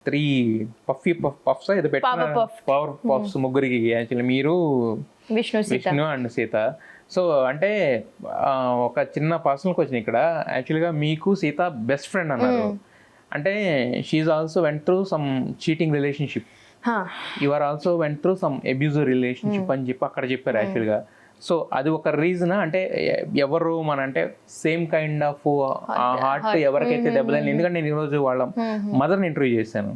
3 puffs ఏదో పెట్టిన power puffs ముగ్గురికి యాక్చువల్లీ మీరు విష్ణు అండ్ సీత. సో అంటే ఒక చిన్న పర్సనల్ క్వశ్చన్ ఇక్కడ, యాక్చువల్గా మీకు సీత బెస్ట్ ఫ్రెండ్ అన్నారు, అంటే she also went through some cheating relationship, you are also went through some abusive relationship అని చెప్పి అక్కడ చెప్పారు యాక్చువల్గా. సో అది ఒక రీజన్, అంటే ఎవరు మన అంటే సేమ్ కైండ్ ఆఫ్ హార్ట్ ఎవరికైతే దెబ్బలని, ఎందుకంటే నేను ఈరోజు వాళ్ళ మదర్ని ఇంటర్వ్యూ చేశాను.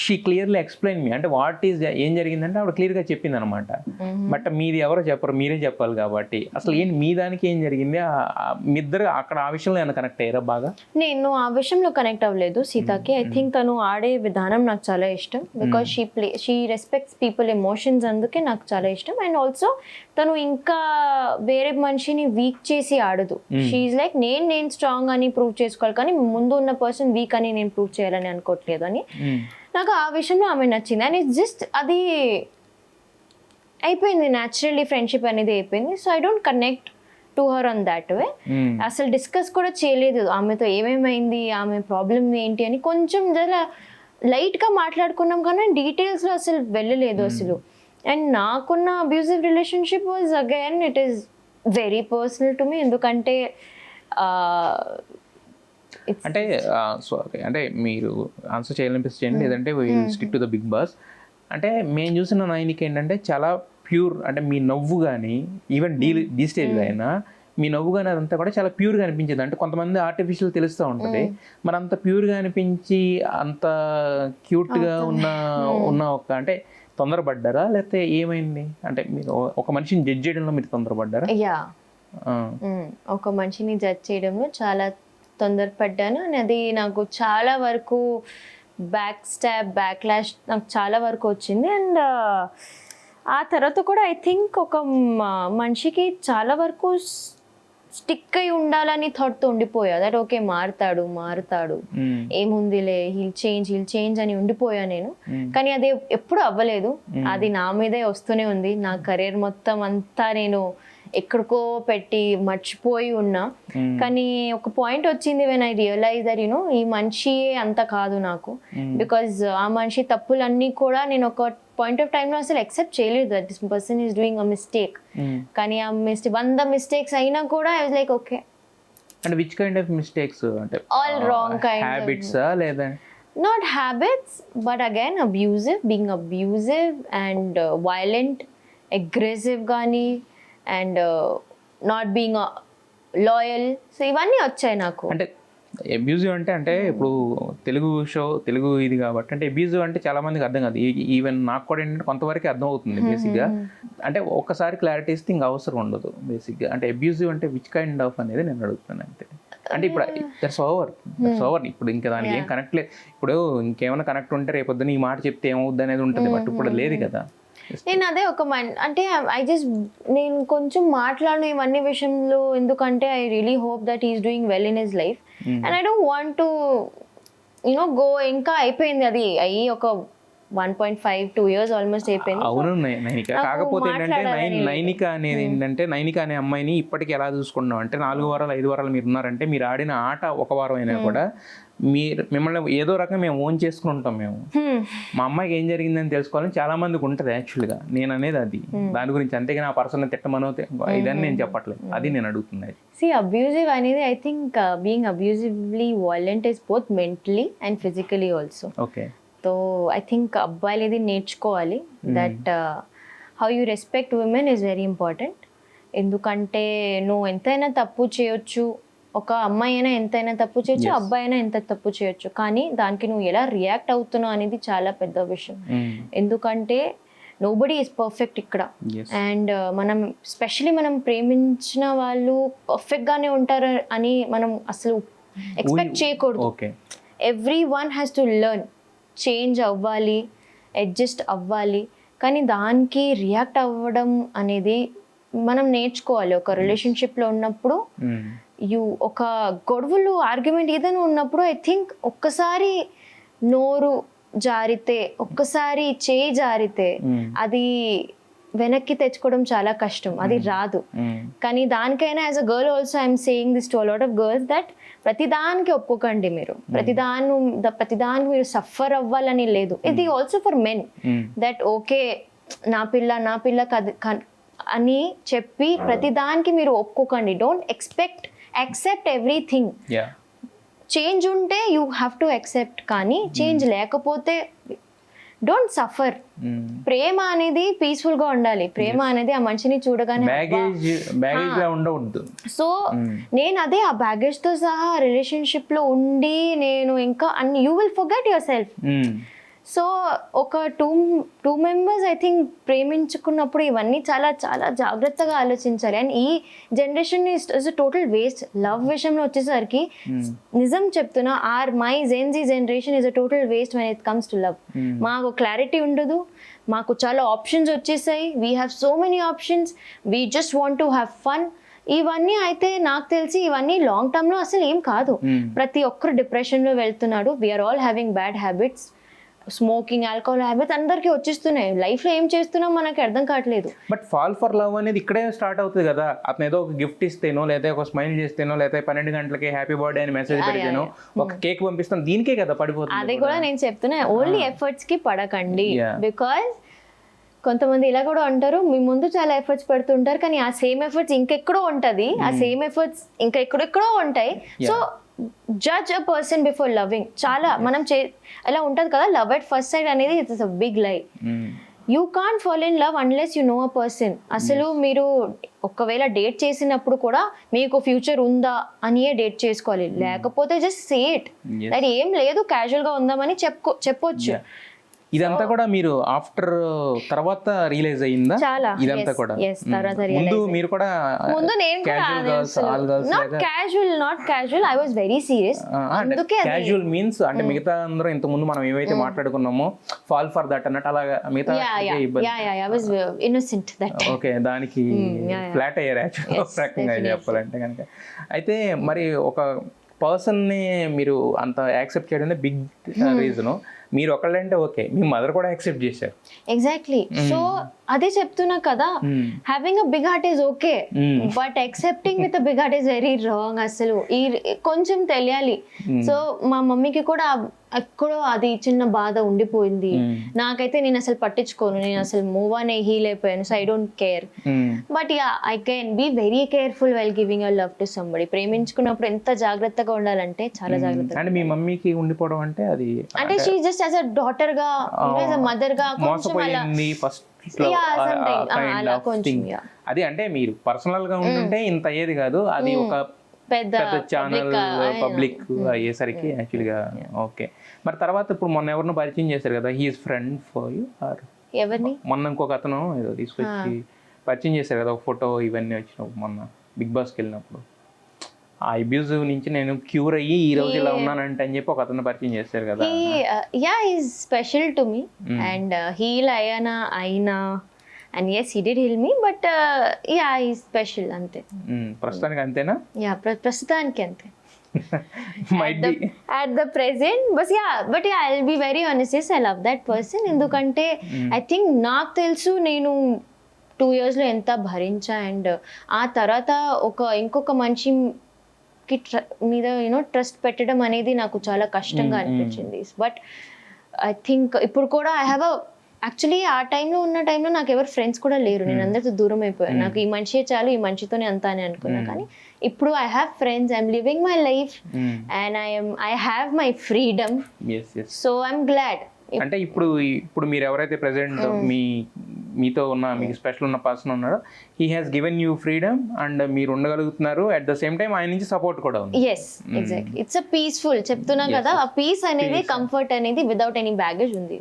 షీ క్లియర్లీ ఎక్స్ప్లెయిన్ మీ, అంటే వాట్ ఈస్ ఏం జరిగిందంటే ఆవిడ క్లియర్గా చెప్పింది అనమాట. బట్ మీది ఎవరో చెప్పరు, మీరే చెప్పాలి కాబట్టి అసలు ఏంటి మీ దానికి ఏం జరిగింది, మీ ఇద్దరు అక్కడ ఆ విషయంలో ఏమైనా కనెక్ట్ అయ్యారా బాగా? నేను ఆ విషయంలో కనెక్ట్ అవ్వలేదు సీతకి. ఐ థింక్ తను ఆడే విధానం నాకు చాలా ఇష్టం, because she respects people emotions, అందుకే నాకు చాలా ఇష్టం. అండ్ ఆల్సో తను ఇంకా వేరే మనిషిని వీక్ చేసి ఆడదు. షీఈ్ లైక్ నేను స్ట్రాంగ్ అని ప్రూవ్ చేసుకోవాలి, కానీ ముందు ఉన్న పర్సన్ వీక్ అని నేను ప్రూవ్ చేయాలని అనుకోవట్లేదు అని. నాకు ఆ విషయంలో ఆమె నచ్చింది. అండ్ ఇట్స్ జస్ట్ అది అయిపోయింది, న్యాచురల్లీ ఫ్రెండ్షిప్ అనేది అయిపోయింది. So I don't connect to her on that way. అసలు డిస్కస్ కూడా చేయలేదు ఆమెతో ఏమేమైంది, ఆమె ప్రాబ్లం ఏంటి అని. కొంచెం జర లైట్గా మాట్లాడుకున్నాం కానీ డీటెయిల్స్లో అసలు వెళ్ళలేదు అసలు. అండ్ నాకున్న abusive relationship was again it is very personal to me, ఎందుకంటే అంటే సారీ అంటే మీరు ఆన్సర్ చేయాలనిపిస్తుంది, లేదంటే stick to the Bigg Boss. అంటే మేము చూసిన నైనికి ఏంటంటే చాలా ప్యూర్, అంటే మీ నవ్వు కానీ ఈవెన్ డీ స్టేజ్లో అయినా మీ నవ్వు కానీ అదంతా కూడా చాలా ప్యూర్గా అనిపించింది. అంటే కొంతమంది ఆర్టిఫిషియల్ తెలుస్తూ ఉంటుంది, మరి అంత ప్యూర్గా అనిపించి అంత క్యూట్గా ఉన్న ఒక అంటే తొందరపడ్డారా లేకపోతే ఏమైంది? అంటే మీరు ఒక మనిషిని జడ్జ్ చేయడంలో మీరు తొందరపడ్డారా? యా, ఒక మనిషిని జడ్జ్ చేయడంలో చాలా తొందరపడ్డాను. అండ్ అది నాకు చాలా వరకు బ్యాక్లాష్ నాకు చాలా వరకు వచ్చింది. అండ్ ఆ తర్వాత కూడా ఐ థింక్ ఒక మనిషికి చాలా వరకు స్టిక్ అయి ఉండాలని థాట్తో ఉండిపోయా, దట్ ఓకే మారుతాడు ఏముందిలే, హీల్ చేంజ్ అని ఉండిపోయా నేను. కానీ అది ఎప్పుడు అవ్వలేదు, అది నా మీదే వస్తూనే ఉంది. నా కెరీర్ మొత్తం అంతా నేను ఎక్కడికో పెట్టి మర్చిపోయి ఉన్నా. కానీ ఒక పాయింట్ వచ్చింది when I realize that you know ఈ మనిషి అంత కాదు నాకు, బికాజ్ ఆ మనిషి తప్పులన్నీ కూడా నేను ఒక పాయింట్ ఆఫ్ టైంలో అసలు యాక్సెప్ట్ చేయలేదు that this person is doing a mistake. కానీ ఆ 100 మిస్టేక్స్ అయినా కూడా ఐ వాజ్ లైక్ ఓకే. అంటే విచ్ కైండ్ ఆఫ్ మిస్టేక్స్? అంటే ఆల్ రాంగ్ కైండ్ హ్యాబిట్స్ లేదా? Not habits, but again being abusive and violent, aggressive గానీ, and not being loyal. So ఇవన్నీ వచ్చాయి నాకు. అంటే అబ్యూజివ్ అంటే ఇప్పుడు తెలుగు ఇది కాబట్టి, అంటే అబ్యూజివ్ అంటే చాలా మందికి అర్థం కాదు. ఈవెన్ నాకు కూడా ఏంటంటే కొంతవరకు అర్థం అవుతుంది బేసిక్గా. అంటే ఒక్కసారి క్లారిటీ ఇస్తే ఇంకా అవసరం ఉండదు బేసిక్గా. అంటే అబ్యూజివ్ అంటే విచ్ కైండ్ ఆఫ్ అనేది నేను అడుగుతాను అంతే. అంటే ఇప్పుడు దట్స్ ఓవర్ ఇప్పుడు ఇంకా దానికి ఏం కనెక్ట్ లేదు. ఇప్పుడు ఇంకేమైనా కనెక్ట్ ఉంటే రేపొద్దున ఈ మాట చెప్తే ఏమవుద్ది అనేది ఉంటుంది, బట్ ఇప్పుడు లేదు కదా. నేను అదే అంటే నేను కొంచెం మాట్లాడను ఇవన్నీ విషయంలో, ఎందుకంటే I really hope that is doing well in his life and I don't want to go. ఇంకా అయిపోయింది అది అయ్యి ఒక 1.5-2 years ఆల్మోస్ట్ అయిపోయింది. అవును నైనిక. కాకపోతే ఏంటంటే నైనిక అనేది ఏంటంటే, నైనిక అనే అమ్మాయిని ఇప్పటికీ ఎలా చూసుకున్నాం అంటే 4 వారాలు 5 వారాలు మీరు ఉన్నారంటే, మీరు ఆడిన ఆట ఒక వారం అయినా కూడా మిమ్మల్ని ఏదో రకంగా మేము ఓన్ చేసుకుని ఉంటాం. మేము మా అమ్మాయికి ఏం జరిగిందని తెలుసుకోవాలని చాలా మందికి ఉంటుంది యాక్చువల్గా. నేను అనేది అది దాని గురించి, అంతేగాని ఆ పర్సన్ తిట్టమనో ఇదని నేను చెప్పట్లేదు, అది నేను అడుగుతున్నాను. అబ్యూజివ్ అనేది I think being abusively violent is both mentally and physically also. Okay. So I think అబ్బాయిలు ఇది నేర్చుకోవాలి, that how you respect women is very important. ఎందుకంటే నువ్వు ఎంతైనా తప్పు చేయొచ్చు, ఒక అమ్మాయి అయినా ఎంతైనా తప్పు చేయొచ్చు, అబ్బాయి అయినా ఎంత తప్పు చేయొచ్చు, కానీ దానికి నువ్వు ఎలా రియాక్ట్ అవుతున్నావు అనేది చాలా పెద్ద విషయం. ఎందుకంటే నోబడీ ఈజ్ పర్ఫెక్ట్ ఇక్కడ. అండ్ మనం స్పెషలీ మనం ప్రేమించిన వాళ్ళు పర్ఫెక్ట్గానే ఉంటారు అని మనం అసలు ఎక్స్పెక్ట్ చేయకూడదు. Every one has to learn, change అవ్వాలి, అడ్జస్ట్ అవ్వాలి. కానీ దానికి రియాక్ట్ అవ్వడం అనేది మనం నేర్చుకోవాలి. ఒక రిలేషన్షిప్లో ఉన్నప్పుడు ఒక గొడవలు ఆర్గ్యుమెంట్ ఏదైనా ఉన్నప్పుడు ఐ థింక్ ఒక్కసారి నోరు జారితే, ఒక్కసారి చేయి జారితే అది వెనక్కి తెచ్చుకోవడం చాలా కష్టం, అది రాదు. కానీ దానికైనా as a girl also I'm saying this to lot of girls that ప్రతిదానికి ఒప్పుకోకండి మీరు, ప్రతిదానికి మీరు సఫర్ అవ్వాలని లేదు. ఇది also for men that okay నా పిల్ల అని చెప్పి ప్రతిదానికి మీరు ఒప్పుకోకండి. Don't accept everything. చేంజ్ ఉంటే యూ హ్యావ్ టు యాక్సెప్ట్, కానీ చేంజ్ లేకపోతే డోంట్ సఫర్. ప్రేమ అనేది పీస్ఫుల్ గా ఉండాలి. ప్రేమ అనేది ఆ మనిషిని చూడగానే సో నేను అదే ఆ బ్యాగేజ్ తో సహా రిలేషన్షిప్ లో ఉండి నేను ఇంకా you will forget your self. So ఒక టూ మెంబర్స్ ఐ థింక్ ప్రేమించుకున్నప్పుడు ఇవన్నీ చాలా చాలా జాగ్రత్తగా ఆలోచించాలి. అండ్ ఈ generation is total waste. Love విషయంలో వచ్చేసరికి నిజం చెప్తున్నా, my Gen Z generation is a total waste when it comes to love. మాకు క్లారిటీ ఉండదు, మాకు చాలా ఆప్షన్స్ వచ్చేసాయి. We have so many options, we just want to have fun. ఇవన్నీ అయితే నాకు తెలిసి ఇవన్నీ లాంగ్ టర్మ్ లో అసలు ఏం కాదు. ప్రతి ఒక్కరు డిప్రెషన్ లో వెళ్తున్నాడు. We are all having bad habits, smoking, alcohol habits అందరికీ వచ్చేస్తున్నాయి. లైఫ్ లో ఏం చేస్తున్నాం మనకి అర్థం కావట్లేదు. బట్ ఫాల్ ఫర్ లవ్ అనేది ఇక్కడే స్టార్ట్ అవుతుంది కదా. అతను ఏదో ఒక గిఫ్ట్ ఇస్తేనో, లేదా ఒక స్మైల్ చేస్తేనో, లేదా 12 గంటలకి హ్యాపీ బర్త్డే అని మెసేజ్ పెడితేనో, ఒక కేక్ పంపిస్తాను, దీనికే కదా పడిపోతుంది. అది కూడా నేను చెప్తున్నా, ఓన్లీ ఎఫర్ట్స్ కి పడకండి. బికాజ్ కొంతమంది ఇలా కూడా అంటారు, మీ ముందు చాలా ఎఫర్ట్స్ పెడుతుంటారు కానీ ఆ సేమ్ ఎఫర్ట్స్ ఇంకెక్కడో ఉంటది, ఆ సేమ్ ఎఫర్ట్స్ ఇంకా ఎక్కడెక్కడో ఉంటాయి. So judge a person before loving. చాలా మనం అలా ఉంటుంది కదా, లవ్ ఎట్ ఫస్ట్ సైట్ అనేది ఇట్స్ అ బిగ్ లై. You can't fall in love unless you know a person. అసలు మీరు ఒకవేళ డేట్ చేసినప్పుడు కూడా మీకు ఫ్యూచర్ ఉందా అనియే డేట్ చేసుకోవాలి. లేకపోతే జస్ట్ సే ఇట్, అది ఏం లేదు క్యాజువల్ గా ఉందామని చెప్పొచ్చు. ఇదంతా కూడా మీరు ఆఫ్టర్ తర్వాత రియలైజ్ అయ్యిందా? చాలా ఇదంతా కూడా ముందు మీరు కూడా ముందు నేను not casual, I was very serious. అందుకే క్యాజువల్ మీన్స్ అంటే మిగతా అందరూ ఇంత ముందు మనం ఏవైతే మాట్లాడుకున్నామో ఫాల్ ఫర్ దట్ అన్నట్టు అలాగా మిగతా ఇన్నోసెంట్ దట్. ఓకే, దానికి ఫ్లాట్ అయ్యారు యాక్చువల్గా చెప్పాలంటే కనుక. అయితే మరి ఒక పర్సన్ ని మీరు అంత యాక్సెప్ట్ చేయడం బిగ్ రీజన్. మీరు ఒకళ్ళంటే ఓకే, మీ మదర్ కూడా యాక్సెప్ట్ చేశారు. ఎగ్జాక్ట్లీ. సో అదే చెప్తున్నా కదా, having a big heart is okay, but accepting with a big heart is very wrong. అసలు ఈ కొంచెం తెలియాలి. సో మా మమ్మీకి కూడా ఎక్కడో అది చిన్న బాధ ఉండిపోయింది. నాకైతే నేను అసలు పట్టించుకోను, నేను అసలు మూవ్ అనే హీల్ అయిపోయాను. So I don't care. But yeah, I can be very careful well giving your love to somebody. ప్రేమించుకున్నప్పుడు ఎంత జాగ్రత్తగా ఉండాలంటే చాలా జాగ్రత్తగా. అంటే మీ మమ్మీకి ఉండిపోవడం అంటే అది అంటే she just as a daughter గా, యాజ్ అ మదర్ గా కొంచెం అలా అది. అంటే మీరు పర్సనల్ గా ఉంటుంటే ఇంత అయ్యేది కాదు, అది ఒక పెద్ద ఛానల్ పబ్లిక్ అయ్యేసరికి యాక్చువల్గా. ఓకే, మరి తర్వాత ఇప్పుడు మొన్న ఎవరినో పరిచయం చేశారు కదా, he's friend for you or ఎవరిని? మొన్న ఇంకొక అతను ఏదో తీసుకొచ్చి పరిచయం చేశారు కదా, ఒక ఫోటో ఇవన్నీ వచ్చినప్పుడు మొన్న బిగ్ బాస్కి వెళ్ళినప్పుడు. ఆ అబ్యూజివ్ నుంచి నేను క్యూర్ అయ్యి ఈ రోజు ఇలా ఉన్నానంటే అని చెప్పి ఒక అతను పరిచయం చేశారు కదా. Yeah, is special to me and హీల్ అయినా and yes, he did heal me, but yeah, he's special ante. ప్రస్తుతానికి అంతేనా? Yeah, ప్రస్తుతానికి అంతే. Might be at the present, but yeah, I'll be very honest, yes, I love that person. ఎందుకంటే I think నాకు తెలుసు నేను 2 years లో ఎంత భరించా, అండ్ ఆ తర్వాత ఇంకొక మనిషికి మీద ట్రస్ట్ పెట్టడం అనేది నాకు చాలా కష్టంగా అనిపించింది. బట్ ఐ థింక్ ఇప్పుడు కూడా ఐ హ్యావ్ యాక్చువల్లీ ఆ టైంలో నాకు ఎవరు ఫ్రెండ్స్ కూడా లేరు. నేను అందరితో దూరం అయిపోయాను. నాకు ఈ మనిషే చాలు, ఈ మనిషితోనే అంతా అని అనుకున్నా. కానీ ఇప్పుడు I have friends, I'm living my life and I have my freedom. So I'm glad. అంటే ఇప్పుడు మీరు ఎవరైతే ప్రెసెంట్ మీతో ఉన్న మీకు స్పెషల్ ఉన్న పర్సన్ ఉన్నాడో, he has given you freedom and మీరు ఉండగలుగుతున్నారు. అట్ ద సేమ్ టైం ఆయన నుంచి సపోర్ట్ కూడా ఉంది. Yes, exactly. It's a peaceful. చెప్తున్నా కదా, ఆ పీస్ అనేది, కంఫర్ట్ అనేది వితౌట్ ఎనీ బ్యాగేజ్ ఉంది.